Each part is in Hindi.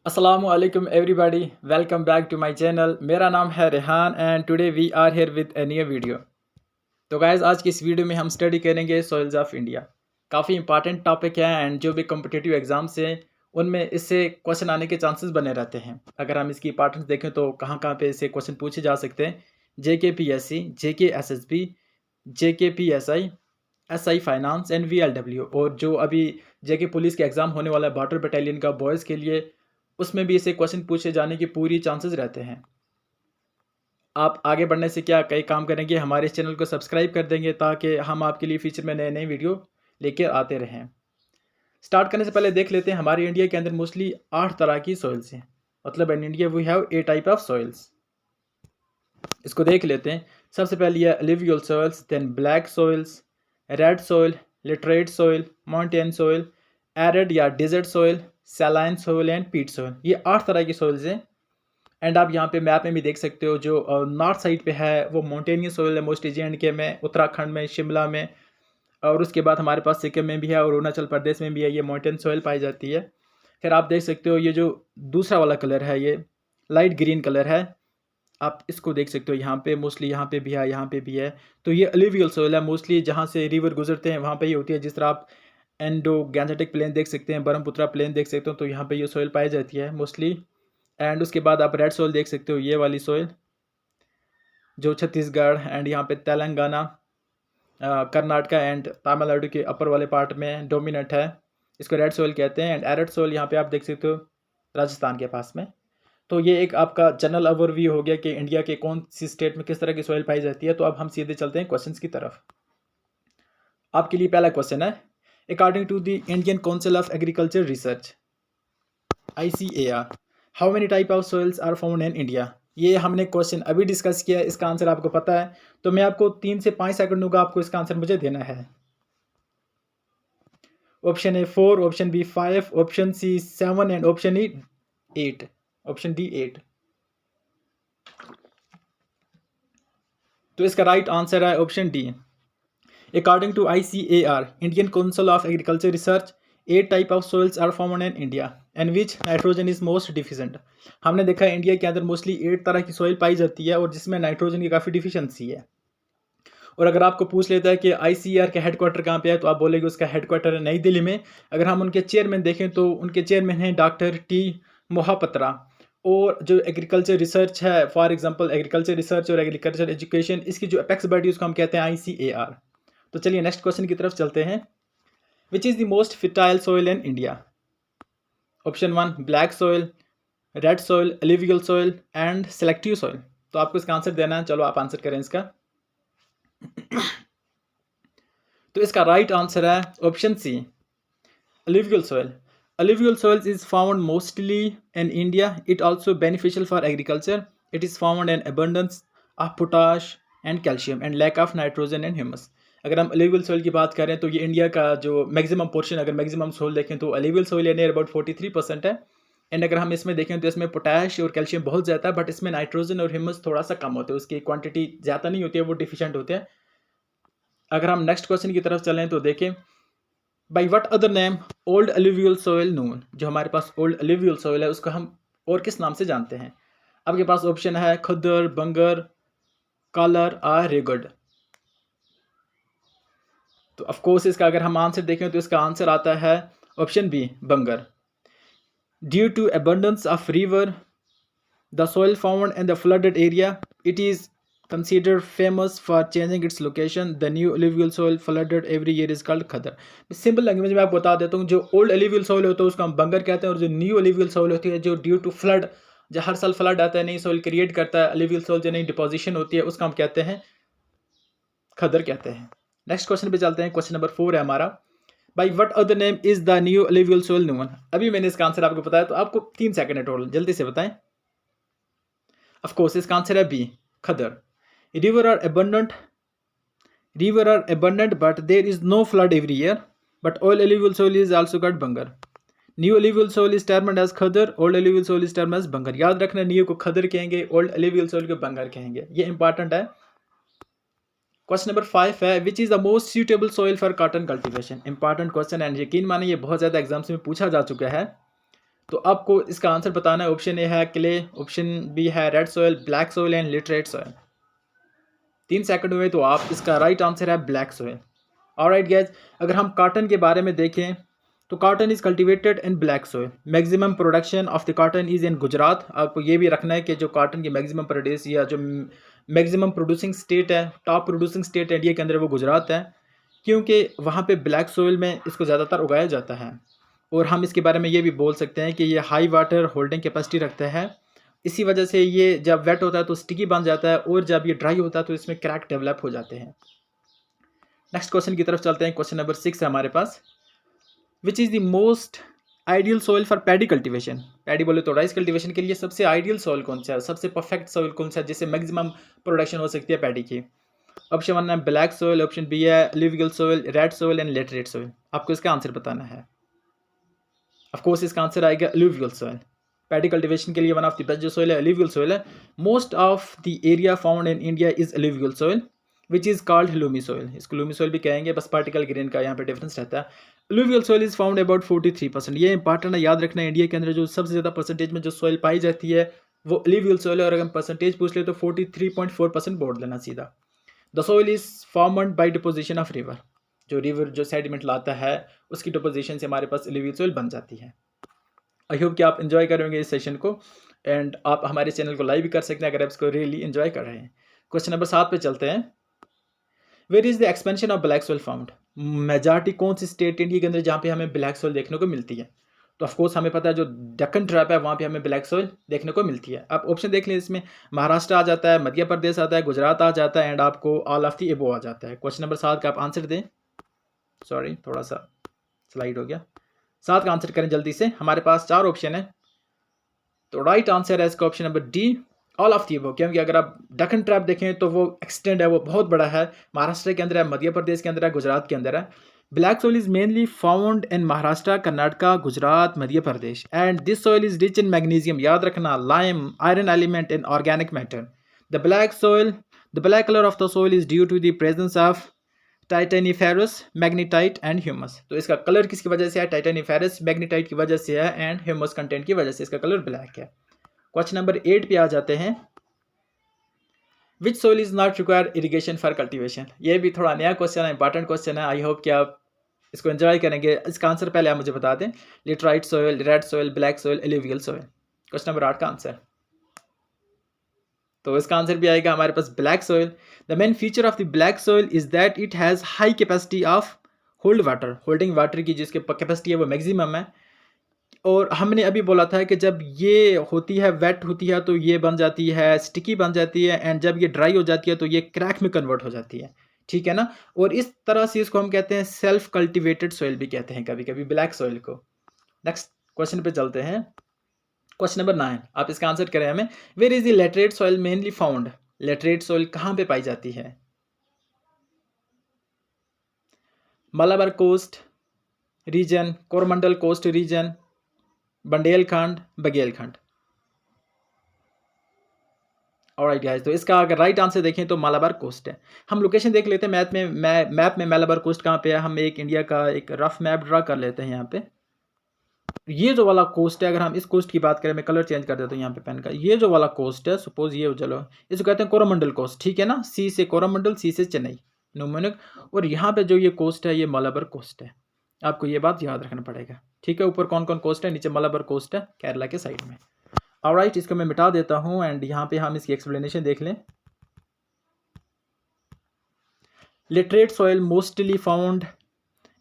Assalamu alaikum everybody. Welcome back to my channel. मेरा नाम है Rehan and today we are here with a new video. तो गाइस आज की इस वीडियो में हम स्टडी करेंगे सॉइल्स ऑफ इंडिया। काफ़ी इंपॉर्टेंट टॉपिक है एंड जो भी कॉम्पिटिटिव एग्जाम्स हैं उनमें इससे क्वेश्चन आने के चांसेस बने रहते हैं। अगर हम इसकी इंपॉर्टेंस देखें तो कहाँ कहाँ पे इससे क्वेश्चन पूछे जा सकते हैं। JKPSC, JKSSB, JKPSI, SI finance and VLW, और जो अभी JK पुलिस के एग्ज़ाम होने वाला है बॉर्डर बटालियन का बॉयज़ के लिए, उसमें भी इससे क्वेश्चन पूछे जाने की पूरी चांसेस रहते हैं। आप आगे बढ़ने से क्या कई काम करेंगे, हमारे इस चैनल को सब्सक्राइब कर देंगे ताकि हम आपके लिए फ्यूचर में नए नए वीडियो लेकर आते रहें। स्टार्ट करने से पहले देख लेते हैं हमारे इंडिया के अंदर मोस्टली 8 तरह की सॉइल्स हैं। मतलब in India we have 8 type of soils. इसको देख लेते हैं। सबसे पहले है alluvial soils, then black soils, red soil, laterite soil, mountain soil, arid या desert soil, saline soil and peat soil. ये 8 तरह की सॉइल्स हैं। एंड आप यहाँ पे मैप में भी देख सकते हो, जो नॉर्थ साइड पे है वो माउंटेनियस सॉइल है, मोस्टली JNK में, उत्तराखंड में, शिमला में, और उसके बाद हमारे पास सिक्किम में भी है और अरुणाचल प्रदेश में भी है, ये माउंटेन सॉइल पाई जाती है। फिर आप देख सकते हो ये जो दूसरा वाला कलर है ये लाइट ग्रीन कलर है, आप इसको देख सकते हो। यहाँ पे मोस्टली यहाँ पे भी है, यहाँ पे भी है। तो ये अलुवियल सॉइल है, मोस्टली जहाँ से रिवर गुजरते हैं वहाँ पे ये होती है। जिस तरह आप एंडो गैंजेटिक प्लेन देख सकते हैं, ब्रह्मपुत्रा प्लेन देख सकते हो, तो यहाँ पे ये सॉइल पाई जाती है मोस्टली। एंड उसके बाद आप रेड सॉइल देख सकते हो, ये वाली सॉइल जो छत्तीसगढ़ एंड यहाँ पे तेलंगाना, कर्नाटका एंड तमिलनाडु के अपर वाले पार्ट में डोमिनेंट है। इसको रेड सॉइल कहते हैं। एंड एरिड सॉइल यहाँ पे आप देख सकते हो राजस्थान के पास में। तो ये एक आपका जनरल ओवरव्यू हो गया कि इंडिया के कौन सी स्टेट में किस तरह की सॉइल पाई जाती है। तो अब हम सीधे चलते हैं क्वेश्चंस की तरफ। आपके लिए पहला क्वेश्चन है, according to the Indian council of agriculture Research ICAR, how many type of soils are found in India. ये हमने क्वेश्चन अभी डिस्कस किया है, इसका आंसर आपको पता है। तो मैं आपको 3 से 5 सेकंड दूंगा, आपको इसका आंसर मुझे देना है। Option A 4, option B 5, option C 7 and option E 8, option D 8। तो इसका राइट आंसर है option D. According to ICAR, Indian council of agriculture research, 8 type of soils are found in India and which nitrogen is most deficient. हमने देखा है इंडिया के अंदर मोस्टली 8 तरह की सॉइल पाई जाती है और जिसमें नाइट्रोजन की काफ़ी डिफिशियंसी है। और अगर आपको पूछ लेता है कि ICAR का हेडक्वार्टर कहाँ पे है, तो आप बोलेंगे उसका हेडक्वार्टर है नई दिल्ली में। अगर हम उनके चेयरमैन देखें तो उनके चेयरमैन हैं डॉक्टर T मोहापत्रा। और जो एग्रीकल्चर रिसर्च है, फॉर एग्जांपल एग्रीकल्चर रिसर्च और एग्रीकल्चर एजुकेशन, इसकी जो अपेक्स बॉडी उसको हम कहते हैं ICAR। तो चलिए नेक्स्ट क्वेश्चन की तरफ चलते हैं। विच is the most fertile soil in India. Option 1 black soil, red soil, alluvial soil and selective soil. तो आपको इसका आंसर देना है। चलो आप आंसर करें इसका। तो इसका राइट आंसर है option C, alluvial soil. Alluvial soils is found mostly in India. It also beneficial for agriculture. It is found in abundance of potash and calcium and lack of nitrogen and humus. अगर हम alluvial soil की बात करें तो ये इंडिया का जो मैक्सिमम पोर्शन, अगर मैक्सिमम सोल देखें तो alluvial soil नियर अबाउट 43% है। एंड अगर हम इसमें देखें तो इसमें पोटैश और कैल्शियम बहुत ज़्यादा है, बट इसमें नाइट्रोजन और ह्यूमस थोड़ा सा कम होते हैं, उसकी क्वांटिटी ज़्यादा नहीं होती है, वो डिफिशिएंट होते हैं। अगर हम नेक्स्ट क्वेश्चन की तरफ चलें तो देखें, by what other name old alluvial soil known. जो हमारे पास ओल्ड अलुवियल सॉइल है उसको हम और किस नाम से जानते हैं। आपके पास ऑप्शन है खद्दर, बंगर, कालर और रेगड। तो ऑफकोर्स इसका अगर हम आंसर देखें तो इसका आंसर आता है option B, bangar. Due to abundance of river, the soil found in the flooded area, it is considered famous for changing its location. The new alluvial soil flooded every year is called khaddar. Simple language में आपको बता देता हूँ, जो ओल्ड alluvial soil होता है उसको हम बंगर कहते हैं, और जो न्यू alluvial soil होती है जो ड्यू टू फ्लड, जो हर साल फ्लड आता है, नई सोइल क्रिएट करता है, alluvial soil जो नई डिपोजिशन होती है उसका हम कहते हैं खदर कहते हैं। नेक्स्ट क्वेश्चन पे चलते हैं। क्वेश्चन नंबर 4 है हमारा, by what other name is the new alluvial soil known। अभी मैंने इसका आंसर आपको बताया, तो आपको 3 सेकंड है टोटल, जल्दी से बताएं। ऑफकोर्स इसका आंसर है B, khadar. River are abundant, river are abundant but there is no flood every year, but old alluvial soil is also called bangar. New alluvial soil is termed as khaddar, old alluvial soil is termed as bangar। याद रखना, न्यू को खदर कहेंगे, ओल्ड alluvial soil को बंगर कहेंगे, ये इंपॉर्टेंट है। क्वेश्चन नंबर 5 है, which is the most suitable soil for cotton cultivation. Important question and यकीन माने ये बहुत ज़्यादा एग्जाम्स में पूछा जा चुका है। तो आपको इसका आंसर बताना है। ऑप्शन ए है क्ले, ऑप्शन बी है red soil, black soil and literate soil. 3 second हुए, तो आप इसका राइट आंसर है ब्लैक सॉइल। ऑलराइट गाइस, अगर हम कॉटन के बारे में देखें तो cotton is cultivated in black soil. Maximum production of the cotton is in Gujarat. आपको ये भी रखना है कि जो कॉटन की मैक्सिमम प्रोड्यूस या जो मैक्सिमम प्रोड्यूसिंग स्टेट है, टॉप प्रोड्यूसिंग स्टेट इंडिया के अंदर, वो गुजरात है, क्योंकि वहाँ पे ब्लैक सॉइल में इसको ज़्यादातर उगाया जाता है। और हम इसके बारे में ये भी बोल सकते हैं कि ये हाई वाटर होल्डिंग कैपेसिटी रखता है। इसी वजह से ये जब वेट होता है तो स्टिकी बन जाता है, और जब ये ड्राई होता है तो इसमें क्रैक डेवलप हो जाते हैं। नेक्स्ट क्वेश्चन की तरफ चलते हैं। क्वेश्चन नंबर 6 है हमारे पास। Which is the most ideal soil for paddy cultivation. Paddy बोले तो राइस कल्टिवेशन के लिए सबसे आइडियल सॉइल कौन सा है, सबसे परफेक्ट सॉइल कौन सा है जिससे मैक्सिमम प्रोडक्शन हो सकती है पैडी की। ऑप्शन 1 है ब्लैक सॉइल, ऑप्शन बी है alluvial soil, red soil and laterite soil. आपको इसका आंसर बताना है। ऑफकोर्स इसका आंसर आएगा एलुवियल सॉइल। पैडी कल्टिवेशन के लिए वन ऑफ द बेस्ट जो सॉइल है एलुवियल सॉइल है। Most of the area found in India is alluvial soil which is called Lumi soil. इसको लूमी सॉइल भी कहेंगे, बस पार्टिकल ग्रेन का यहाँ पे डिफरेंस रहता है। Alluvial soil is found about 43%। ये इंपॉर्टेंट है, याद रखना है। इंडिया के अंदर जो सबसे ज़्यादा परसेंटेज में जो सॉइल पाई जाती है वो एलुवियल सॉइल है, और अगर हम परसेंटेज पूछ ले तो 43.4% बोल लेना सीधा। The soil is formed by deposition of river. जो रिवर जो सेडिमेंट लाता है उसकी डिपोजिशन से हमारे पास एलुवियल सॉइल बन जाती है। आई होप कि आप इन्जॉय करेंगे इस सेशन को, एंड आप हमारे चैनल को लाइक भी कर सकते हैं अगर आप इसको रियली इन्जॉय कर रहे हैं। क्वेश्चन नंबर 7 पे चलते हैं। Where is the expansion of black soil found. Majority कौन सी स्टेट इंडिया के अंदर जहाँ पे हमें ब्लैक सोइल देखने को मिलती है। तो ऑफकोर्स हमें पता है जो दक्कन ट्रैप है वहाँ पे हमें ब्लैक सोइल देखने को मिलती है। आप ऑप्शन देख लें, इसमें महाराष्ट्र आ जाता है, मध्य प्रदेश आता है, गुजरात आ जाता है, एंड आपको ऑल ऑफ दी एबो आ जाता है। क्वेश्चन नंबर 7 का आप आंसर दें। सॉरी, थोड़ा सा स्लाइड हो गया। 7 का आंसर करें जल्दी से। हमारे पास 4 ऑप्शन है, तो राइट आंसर है इसका option number D, all of the above. क्योंकि अगर आप दक्कन ट्रैप देखें तो वो एक्सटेंड है, वो बहुत बड़ा है। महाराष्ट्र के अंदर है, मध्य प्रदेश के अंदर है, गुजरात के अंदर है। Black soil is mainly found in Maharashtra, Karnataka, Gujarat, Madhya Pradesh, and this soil is rich in magnesium. याद रखना, lime, iron element in organic matter. The black colour of the soil is due to the presence of titaniferous, magnetite and humus. तो इसका कलर किसकी वजह से है? टाइटेनिफेरस, मैग्नीटाइट की वजह से है, एंड ह्यूमस कंटेंट की वजह से इसका कलर ब्लैक है। क्वेश्चन नंबर 8 पे आ जाते हैं। Which soil is not require irrigation for cultivation. ये भी थोड़ा नया क्वेश्चन है, इंपॉर्टेंट क्वेश्चन है। आई होप कि आप इसको एंजॉय करेंगे। इसका आंसर पहले आप मुझे बता दें। Laterite soil, red soil, black soil, alluvial soil. Question number 8 का आंसर, तो इसका आंसर भी आएगा हमारे पास black soil. The main feature of the black soil is that it has high capacity of hold water. Holding water की जिसकी कैपेसिटी है वो मैक्सिमम है। और हमने अभी बोला था कि जब ये होती है, वेट होती है, तो ये बन जाती है, स्टिकी बन जाती है, एंड जब ये ड्राई हो जाती है तो ये क्रैक में कन्वर्ट हो जाती है। ठीक है ना। और इस तरह से इसको हम कहते हैं सेल्फ कल्टिवेटेड सॉइल भी कहते हैं कभी कभी, ब्लैक सॉइल को। नेक्स्ट क्वेश्चन पे चलते हैं। क्वेश्चन नंबर 9, आप इसका आंसर करें हमें। Where is the laterite soil mainly found. Laterite soil कहाँ पे पाई जाती है? Malabar coast region, Coromandel coast region, Bundelkhand, Baghelkhand. Alright guys, तो इसका अगर राइट आंसर देखें तो मालाबार कोस्ट है। हम लोकेशन देख लेते हैं मैप में मालाबार कोस्ट कहाँ पे है। हम एक इंडिया का एक रफ मैप ड्रा कर लेते हैं यहाँ पे। ये जो वाला कोस्ट है, अगर हम इस कोस्ट की बात करें, मैं कलर चेंज कर देता हूँ यहाँ पे पेन का। ये जो वाला कोस्ट है, सपोज ये, चलो इसको कहते हैं कोरोमंडल कोस्ट। ठीक है ना। सी से कोरोमंडल, सी से चेन्नई, न्यूमोनिक। और यहाँ पे जो ये कोस्ट है ये मालाबार कोस्ट है। आपको ये बात याद रखना पड़ेगा। ठीक है। ऊपर कौन कौन कोस्ट है, नीचे मालाबार कोस्ट है केरला के साइड में। ऑलराइट, इसको मैं मिटा देता हूँ, एंड यहाँ पे हम इसकी एक्सप्लेनेशन देख लें। Laterite soil mostly found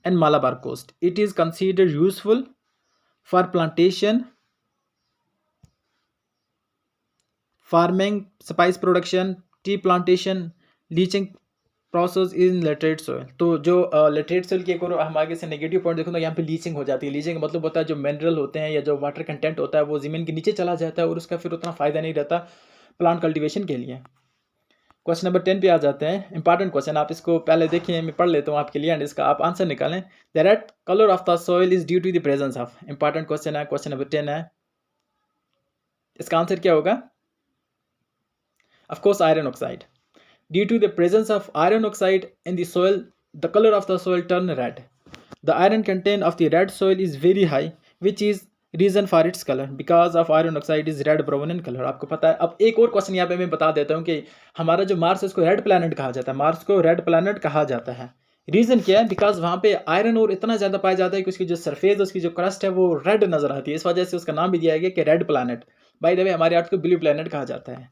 in Malabar coast. It is considered useful for plantation, farming, spice production, tea plantation, leaching process in laterite soil. तो जो लेटरेट सॉइल की एक और हम आगे से नेगेटिव पॉइंट देखो तो यहाँ पे लीचिंग हो जाती है। लीचिंग का मतलब होता है जो मिनरल होते हैं या जो वाटर कंटेंट होता है वो ज़मीन के नीचे चला जाता है, और उसका फिर उतना फ़ायदा नहीं रहता प्लांट कल्टीवेशन के लिए। क्वेश्चन नंबर 10 पे आ जाते हैं। इंपॉर्टेंट क्वेश्चन, आप इसको पहले देखिए, मैं पढ़ लेता हूँ आपके लिए, एंड इसका आप आंसर निकालें। The red colour of the soil is due to the presence of. Important question है, क्वेश्चन नंबर 10 है। इसका आंसर क्या होगा? Of course, iron oxide. Due to the presence of iron oxide in the soil, the color of the soil turn red. The iron content of the red soil is very high, which is reason for its colour, because of iron oxide is red brown in colour, आपको पता है। अब एक और क्वेश्चन यहाँ पे मैं बता देता हूँ कि हमारा जो मार्स है उसको रेड प्लैनेट कहा जाता है, मार्स को रेड प्लैनेट कहा जाता है। रीज़न क्या है? बिकॉज वहाँ पे आयरन और इतना ज़्यादा पाया जाता है कि उसकी जो सरफेस है, उसकी जो क्रस्ट है वो रेड नजर आती है, इस वजह से उसका नाम भी दिया गया कि red planet. By the way हमारे अर्थ को ब्लू प्लैनेट कहा जाता है।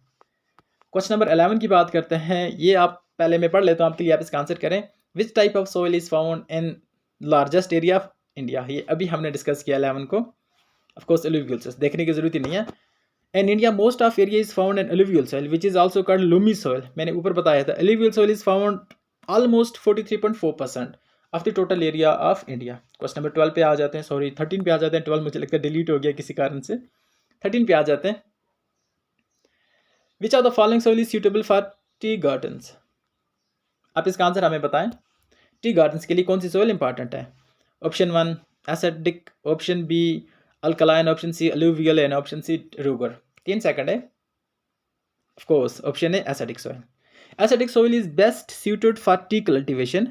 क्वेश्चन नंबर 11 की बात करते हैं, ये आप पहले मैं पढ़ लेता हूँ आपके लिए, आप इसका आंसर करें। Which type of soil is found in largest area of India? ये अभी हमने डिस्कस किया 11 को। ऑफ कोर्स एलुवियल सोइल देखने की जरूरत ही नहीं है। In India most of area is found in alluvial soil which is also called Lumi soil. मैंने ऊपर बताया था alluvial soil is found almost 43.4% of the total area of India. Question number 12 पे आ जाते हैं, सॉरी 13 पे आ जाते हैं। 12 मुझे लगता है डिलीट हो गया किसी कारण से। 13 पे आ जाते हैं। Which of the following soil is suitable for tea gardens? आप इसका आंसर हमें बताएं। टी गार्डन्स के लिए कौन सी सोइल इंपॉर्टेंट है? Option 1 acidic, option B alkaline, option C alluvial and option C regur. 3 second है। ऑफ कोर्स ऑप्शन है acidic soil. Acidic soil is best suited for tea cultivation.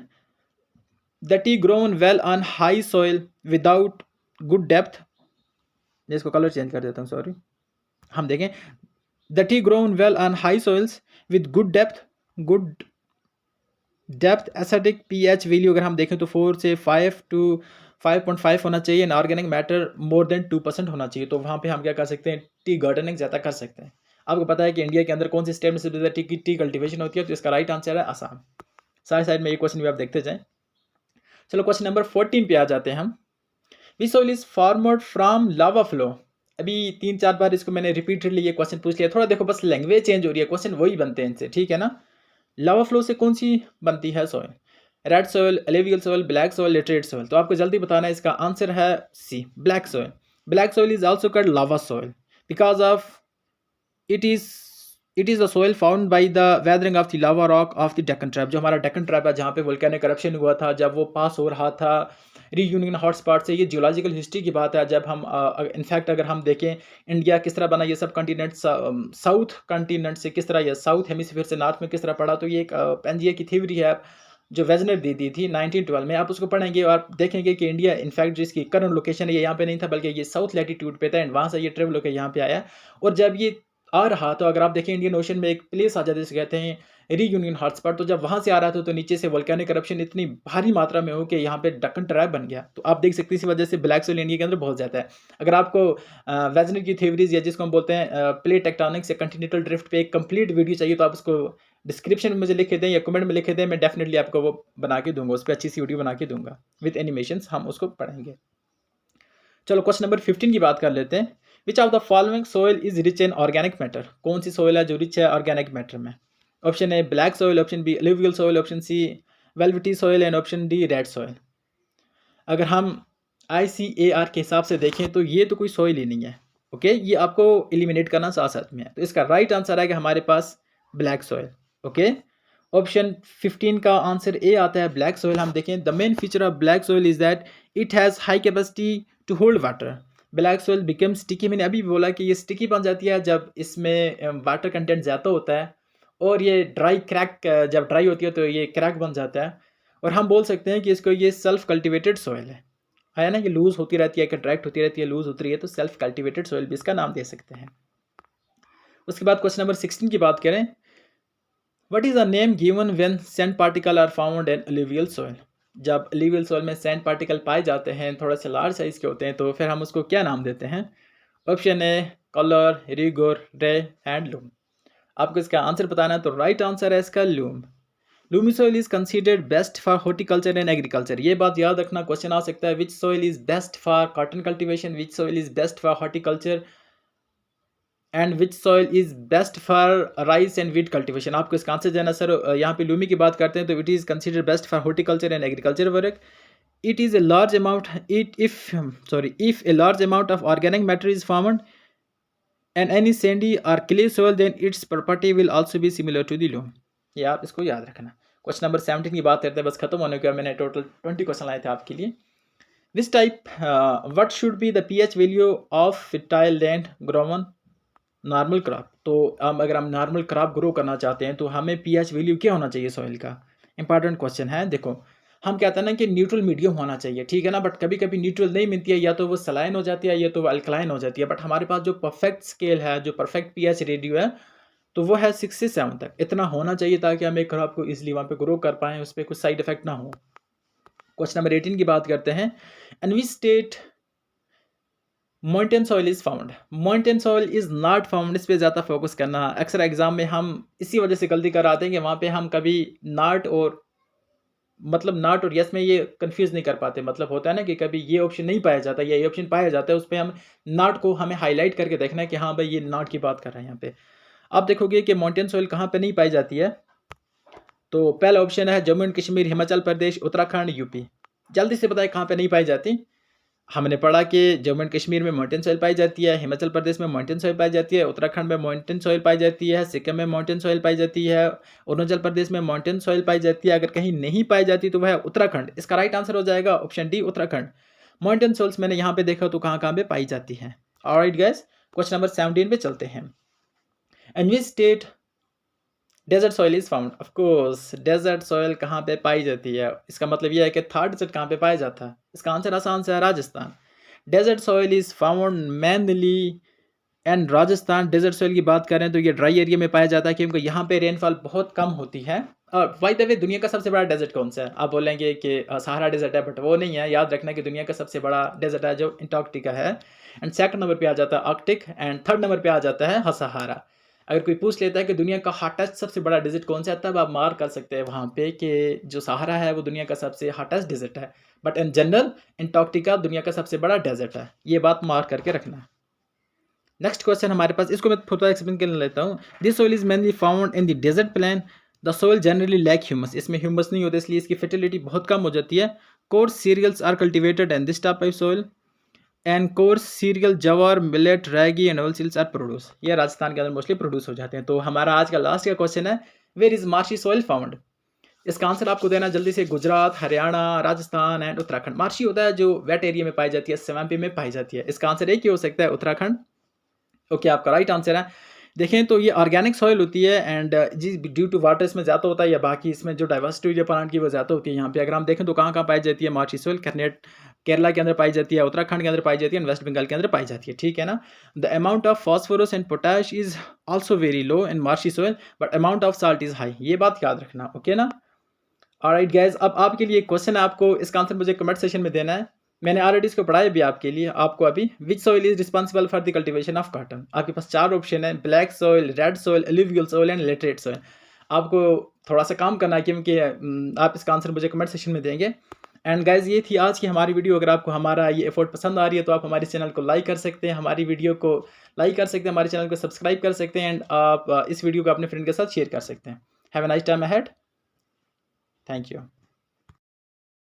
The tea grown well on high soil without good depth. मैं इसको कलर चेंज कर देता हूँ, सॉरी। हम देखें, the T grown well on high soils with good depth acidic pH value अगर हम देखें तो 4 से 5 to 5.5 होना चाहिए। And organic matter more than 2% होना चाहिए। तो वहाँ पे हम क्या कर सकते हैं? टी गार्डनिंग ज़्यादा कर सकते हैं। आपको पता है कि इंडिया के अंदर कौन सी स्टेट में सबसे ज़्यादा टी कल्टिवेशन होती है? तो इसका राइट आंसर है असम। साइड में ये क्वेश्चन भी आप देखते जाएं। चलो क्वेश्चन नंबर 14 पे आ जाते हैं हम। Which soil is formed from lava flow? अभी 3-4 बार इसको मैंने रिपीटेडली ये क्वेश्चन पूछ लिया। थोड़ा देखो बस लैंग्वेज चेंज हो रही है, क्वेश्चन वही बनते हैं इनसे, ठीक है ना। लावा फ्लो से कौन सी बनती है soil? Red soil, alluvial soil, black soil, laterite soil. तो आपको जल्दी बताना है, इसका आंसर है C black soil. Black soil is also called lava soil because of it is the soil found by the weathering of the lava rock of the Deccan tribe. जो हमारा डेक्कन ट्राइब है जहाँ पे वोल्केनिक करप्शन हुआ था, जब वो पास हो रहा था रीयूनियन हॉटस्पॉट से। ये जियोलॉजिकल हिस्ट्री की बात है। जब हम इनफैक्ट अगर हम देखें इंडिया किस तरह बना, ये सब कंटिनेंट साउथ कंटिनेंट से किस तरह, या साउथ हेमिस्फीयर से नॉर्थ में किस तरह पड़ा। तो ये एक पेंजिया की थ्योरी है जो वेजनर दी थी 1912 में। आप उसको पढ़ेंगे और आप देखेंगे कि इंडिया इनफैक्ट जिसकी करंट लोकेशन है ये यहाँ पे नहीं था, बल्कि ये साउथ लैटिट्यूड पे था। एंड वहाँ से ये ट्रेवल होकर यहाँ पे आया। और जब ये आ रहा, तो अगर आप देखें इंडियन ओशन में एक प्लेस आ जाती है जिसे कहते हैं रीयूनियन हॉटस्पॉट। तो जब वहाँ से आ रहा था तो नीचे से वोल्केनिक करप्शन इतनी भारी मात्रा में हो कि यहाँ पे डक्कन ट्राइब बन गया। तो आप देख सकते हैं इसी वजह से ब्लैक सोइल इंडिया के अंदर बहुत ज़्यादा है। अगर आपको वेजनर की थ्योरीज या जिसको हम बोलते हैं प्लेट टेक्टोनिक्स या कंटिनेंटल ड्रिफ्ट पे एक कंप्लीट वीडियो चाहिए तो आप उसको डिस्क्रिप्शन में मुझे लिखे दें या कमेंट में लिखे दें। मैं डेफिनेटली आपको वो बना के दूंगा, उस पर अच्छी सी वीडियो बना के दूंगा विद एनिमेशन, हम उसको पढ़ेंगे। चलो क्वेश्चन नंबर 15 की बात कर लेते हैं। Which of the following soil is rich in organic matter? कौन सी सोइल है जो रिच है ऑर्गेनिक मैटर में? Option A black soil, option B alluvial soil, option C velvety soil and option D red soil. अगर हम ICAR के हिसाब से देखें तो ये तो कोई सोइल ही नहीं है। ओके, ये आपको एलिमिनेट करना साथ साथ में है। तो इसका राइट आंसर है कि हमारे पास ब्लैक सोइल। ओके, ऑप्शन 15 का आंसर ए आता है ब्लैक सोइल। हम देखें the main feature of black soil is that it has high capacity to hold water. Black soil become sticky. मैंने अभी भी बोला कि ये स्टिकी बन जाती है जब इसमें वाटर कंटेंट ज़्यादा होता है। और ये ड्राई क्रैक, जब ड्राई होती है तो ये क्रैक बन जाता है। और हम बोल सकते हैं कि इसको ये सेल्फ कल्टिवेटेड सोइल है ना। ये लूज होती रहती है, कंट्रैक्ट होती रहती है, लूज होती रही है, तो सेल्फ कल्टिवेटेड सोइल भी इसका नाम दे सकते हैं। उसके बाद क्वेश्चन नंबर 16 की बात करें। What is the name given when sand particle are found in alluvial soil? जब एलुवियल सोइल में सैंड पार्टिकल पाए जाते हैं, थोड़ा सा लार्ज साइज के होते हैं, तो फिर हम उसको क्या नाम देते हैं? ऑप्शन ए कलर, रिगोर, रे एंड लूम। आपको इसका आंसर बताना है, तो राइट आंसर है इसका loam. Loamy soil is considered best for horticulture and agriculture. ये बात याद रखना, क्वेश्चन आ सकता है which soil is best for cotton cultivation, which soil is best for horticulture and which soil is best for rice and wheat cultivation. आपको इसका आंसर देना सर। यहाँ पे लूमी की बात करते हैं तो it is consider best for horticulture and agriculture work. It is a large amount if a large amount of organic matter is found and any sandy और clay soil then its property will also be similar to the loam. ये आप इसको याद रखना। क्वेश्चन नंबर 17 की बात करते हैं, बस खत्म होने के बाद मैंने टोटल 20 क्वेश्चन लाए थे आपके लिए। This type what should be the pH value of fertile land grown normal crop? तो अगर हम नॉर्मल क्रॉप ग्रो करना चाहते हैं तो हमें पीएच वैल्यू क्या होना चाहिए सॉइल का? इंपॉर्टेंट क्वेश्चन है। देखो हम कहते हैं ना कि न्यूट्रल मीडियम होना चाहिए, ठीक है ना, बट कभी कभी न्यूट्रल नहीं मिलती है, या तो वो सलाइन हो जाती है या तो वो अल्कलाइन हो जाती है। बट हमारे पास जो परफेक्ट स्केल है, जो परफेक्ट पीएच रेडियो है, तो वो है 6 से 7 तक। इतना होना चाहिए ताकि हम एक क्रॉप को इजीली वहाँ पे ग्रो कर पाएँ, उस पर कुछ साइड इफेक्ट ना हो। क्वेश्चन नंबर 18 की बात करते हैं। In which state mountain soil is found? Mountain soil is not found, इस पे ज़्यादा फोकस करना। अक्सर एग्जाम में हम इसी वजह से गलती कर आते हैं कि वहाँ पे हम कभी नॉट और नॉट और यस में ये कंफ्यूज नहीं कर पाते। मतलब होता है ना कि कभी ये ऑप्शन नहीं पाया जाता या ये ऑप्शन पाया जाता है, उस पर हम नॉट को हमें हाईलाइट करके देखना है कि हाँ भाई ये नॉट की बात कर रहे हैं यहाँ पे। आप देखोगे कि माउंटेन सॉइल कहाँ पे नहीं पाई जाती है, तो पहला ऑप्शन है जम्मू एंड कश्मीर, हिमाचल प्रदेश, उत्तराखंड, यूपी। जल्दी से बताएं कहाँ पे नहीं पाई जाती। हमने पढ़ा कि जम्मू एंड कश्मीर में माउंटेन सॉइल पाई जाती है, हिमाचल प्रदेश में माउंटेन सॉइल पाई जाती है, उत्तराखंड में माउंटेन सॉइल पाई जाती है, सिक्किम में माउंटेन सॉइल पाई जाती है, अरुणाचल प्रदेश में माउंटेन सॉइल पाई जाती है। अगर कहीं नहीं पाई जाती तो वह है उत्तराखंड। इसका राइट आंसर हो जाएगा option D, Uttarakhand. Mountain soils मैंने यहाँ पे देखा तो कहाँ कहाँ पे पाई जाती है। ऑलराइट गाइस, क्वेश्चन नंबर 17 पे चलते हैं। In which state desert soil is found? Of course desert soil कहाँ पे पाई जाती है, इसका मतलब यह है कि थर्ड डेजर्ट कहाँ पे पाया जाता है। इसका आंसर आसान से है, Rajasthan. Desert soil is found mainly and Rajasthan. Desert soil की बात करें तो ये ड्राई एरिया में पाया जाता है, क्योंकि यहाँ पे रेनफॉल बहुत कम होती है। और बाय द वे, दुनिया का सबसे बड़ा डेजर्ट कौन सा है? आप बोलेंगे कि सहारा डेजर्ट है, बट वो नहीं है। याद रखना कि दुनिया का सबसे बड़ा डेजर्ट है जो अंटार्कटिका है। एंड सेकंड नंबर पे आ जाता है आर्कटिक, एंड थर्ड नंबर पे आ जाता है सहारा। अगर कोई पूछ लेता है कि दुनिया का हॉटेस्ट सबसे बड़ा डेजर्ट कौन सा है, तब आप मार्क कर सकते हैं वहाँ पे कि जो सहारा है वो दुनिया का सबसे हॉटेस्ट डेजर्ट है। बट इन जनरल अंटार्कटिका दुनिया का सबसे बड़ा डेजर्ट है, ये बात मार्क करके रखना है। नेक्स्ट क्वेश्चन हमारे पास, इसको मैं थोड़ा एक्सप्लेन कर लेता हूँ। This soil is mainly found in the desert plain. The soil generally lack humus. इसमें ह्यूमस नहीं होता, इसलिए इसकी फर्टिलिटी बहुत कम हो जाती है। Coarse cereals are cultivated in this type of soil, and coarse cereal jowar, millet, ragi and oilseeds are produce. ये राजस्थान के अंदर मोस्टली प्रोड्यूस हो जाते हैं। तो हमारा आज का लास्ट का क्वेश्चन है, where is marshy soil found? इसका आंसर आपको देना जल्दी से, गुजरात, हरियाणा, राजस्थान एंड उत्तराखंड। मार्शी होता है जो वेट एरिया में पाई जाती है, स्वैम्पी में पाई जाती है। इसका आंसर एक ही हो सकता है, उत्तराखंड। ओके, आपका राइट आंसर है। देखें तो ये ऑर्गेनिक सॉइल होती है, एंड जी ड्यू टू वाटर इसमें ज़्यादा होता है, या बाकी इसमें जो डाइवर्सिटी है प्लांट की वो ज़्यादा होती है। यहाँ पे अगर हम देखें तो कहाँ कहाँ पाई जाती है मार्शी सॉइल? केरला के अंदर पाई जाती है, उत्तराखंड के अंदर पाई जाती है, वेस्ट बंगाल के अंदर पाई जाती है, ठीक है ना। The amount of phosphorus and potash is also very low in marshy soil, but amount of salt is high. ये बात याद रखना, ओके ना। ऑलराइट गाइज, अब आपके लिए क्वेश्चन है, आपको इसका आंसर मुझे कमेंट सेशन में देना है। मैंने ऑलरेडी इसको पढ़ाया भी आपके लिए। आपको अभी विच soil is responsible for the cultivation of cotton? आपके पास 4 ऑप्शन है, black soil, red soil, alluvial soil and laterite soil. आपको थोड़ा सा काम करना है, क्योंकि आप इसका आंसर मुझे कमेंट सेशन में देंगे। एंड गाइज, ये थी आज की हमारी वीडियो। अगर आपको हमारा ये एफर्ट पसंद आ रही है तो आप हमारे चैनल को लाइक कर सकते हैं, हमारी वीडियो को लाइक कर सकते हैं, हमारे चैनल को सब्सक्राइब कर सकते हैं, एंड आप इस वीडियो को अपने फ्रेंड के साथ शेयर कर सकते हैं। Have a nice time ahead. Thank you.